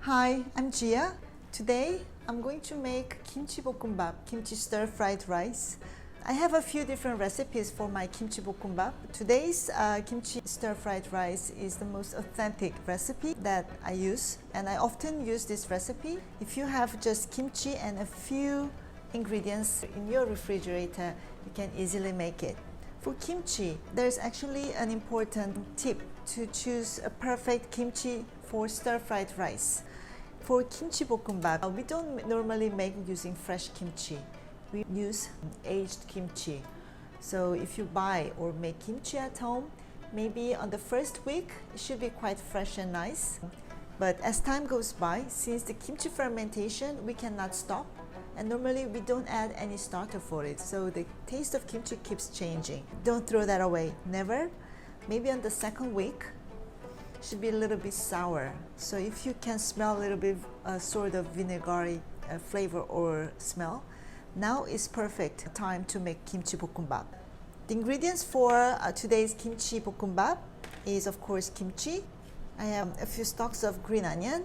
Hi, I'm Jia. Today I'm going to make kimchi bokkeumbap, kimchi stir-fried rice. I have a few different recipes for my kimchi bokkeumbap. Today's kimchi stir-fried rice is the most authentic recipe that I use, and I often use this recipe. If you have just kimchi and a few ingredients in your refrigerator, you can easily make it. For kimchi, there's actually an important tip to choose a perfect kimchi for stir-fried rice. For kimchi bokkeumbap, we don't normally make using fresh kimchi. We use aged kimchi. So if you buy or make kimchi at home, maybe on the first week, it should be quite fresh and nice. But as time goes by, since the kimchi fermentation, we cannot stop. And normally we don't add any starter for it. So the taste of kimchi keeps changing. Don't throw that away, never. Maybe on the second week, should be a little bit sour. So if you can smell a little bit sort of vinegary flavor or smell, now is perfect time to make kimchi bokkeumbap. The ingredients for today's kimchi bokkeumbap is of course kimchi. I have a few stalks of green onion,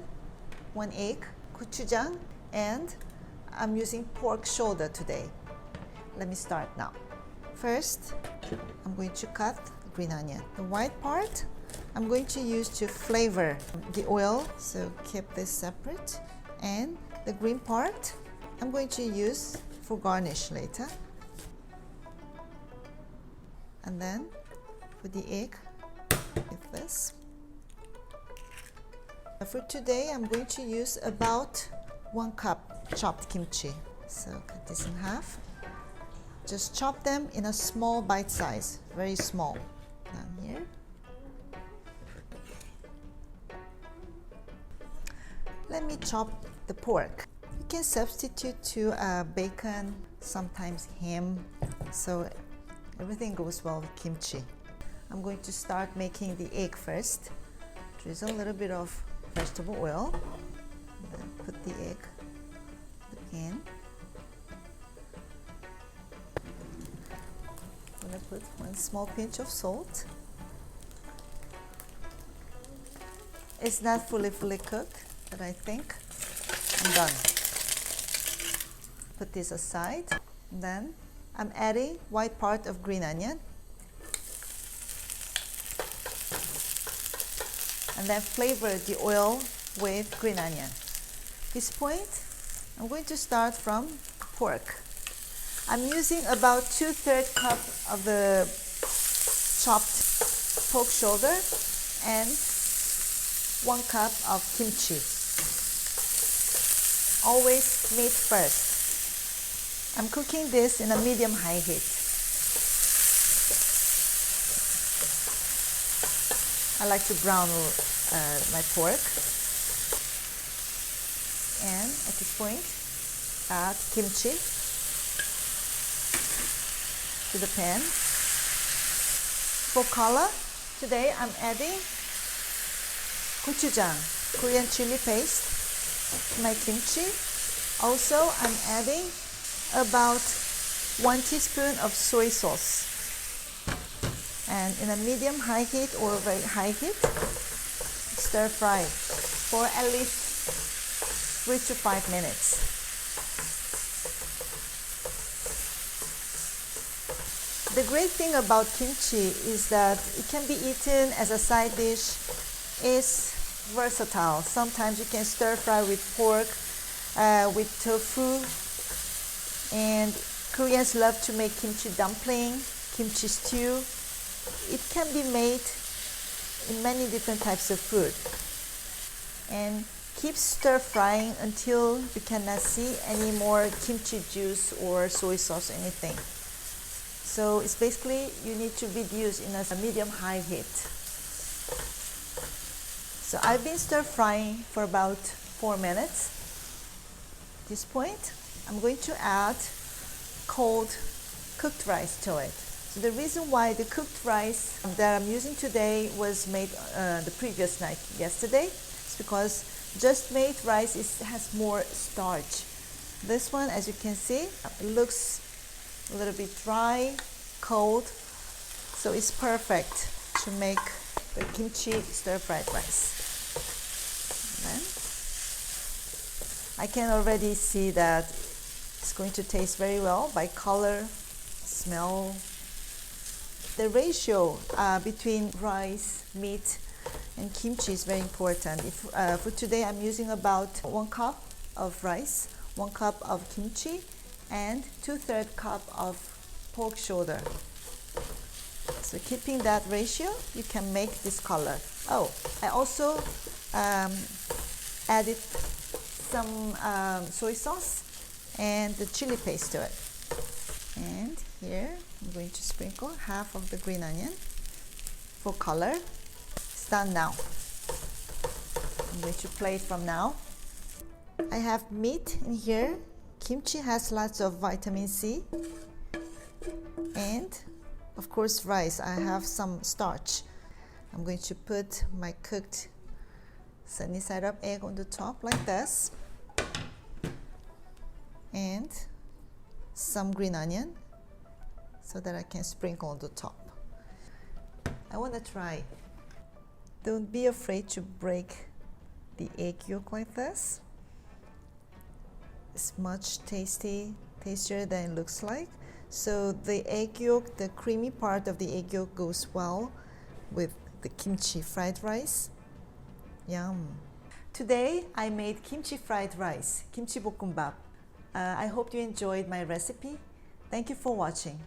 1 egg, gochujang, and I'm using pork shoulder today. Let me start now. First, I'm going to cut green onion. The white part I'm going to use to flavor the oil, so keep this separate. And the green part I'm going to use for garnish later. And then put the egg with this. For today I'm going to use about 1 cup chopped kimchi. So cut this in half. Just chop them in a small bite size, very small. Down here. Let me chop the pork. You can substitute to bacon, sometimes ham, so everything goes well with kimchi. I'm going to start making the egg first. Drizzle a little bit of vegetable oil, then put the egg in the pan. I'm going to put 1 small pinch of salt. It's not fully cooked, but I think I'm done. Put this aside. Then I'm adding white part of green onion. And then flavor the oil with green onion. At this point, I'm going to start from pork. I'm using about 2/3 cup of the chopped pork shoulder and 1 cup of kimchi. Always meat first. I'm cooking this in a medium-high heat. I like to brown my pork. And at this point, add kimchi to the pan. For color, today I'm adding gochujang, Korean chili paste, to my kimchi. Also, I'm adding about 1 teaspoon of soy sauce. And in a medium-high heat or very high heat, stir fry for at least 3 to 5 minutes. The great thing about kimchi is that it can be eaten as a side dish. It's versatile. Sometimes you can stir fry with pork, with tofu, and Koreans love to make kimchi dumpling, kimchi stew. It can be made in many different types of food. And keep stir frying until you cannot see any more kimchi juice or soy sauce or anything. So it's basically you need to reduce in a medium-high heat. So I've been stir frying for about 4 minutes. At this point, I'm going to add cold cooked rice to it. So the reason why the cooked rice that I'm using today was made the previous night, yesterday, is because just made rice has more starch. This one, as you can see, it looks a little bit dry, cold, so it's perfect to make the kimchi stir-fried rice. And then I can already see that it's going to taste very well by color, smell. The ratio between rice, meat, and kimchi is very important. For today, I'm using about 1 cup of rice, 1 cup of kimchi, and 2/3 cup of pork shoulder. So keeping that ratio, you can make this color. Oh, I also added some soy sauce and the chili paste to it. And here I'm going to sprinkle half of the green onion for color. It's done now. I'm going to plate from now. I have meat in here. Kimchi has lots of vitamin C. And of course rice. I have some starch. I'm going to put my cooked sunny side up egg on the top like this. And some green onion so that I can sprinkle on the top. I want to try. Don't be afraid to break the egg yolk like this. It's much tastier than it looks like. So the egg yolk, the creamy part of the egg yolk goes well with the kimchi fried rice. Yum. Today I made kimchi fried rice, kimchi bokkeumbap. I hope you enjoyed my recipe. Thank you for watching.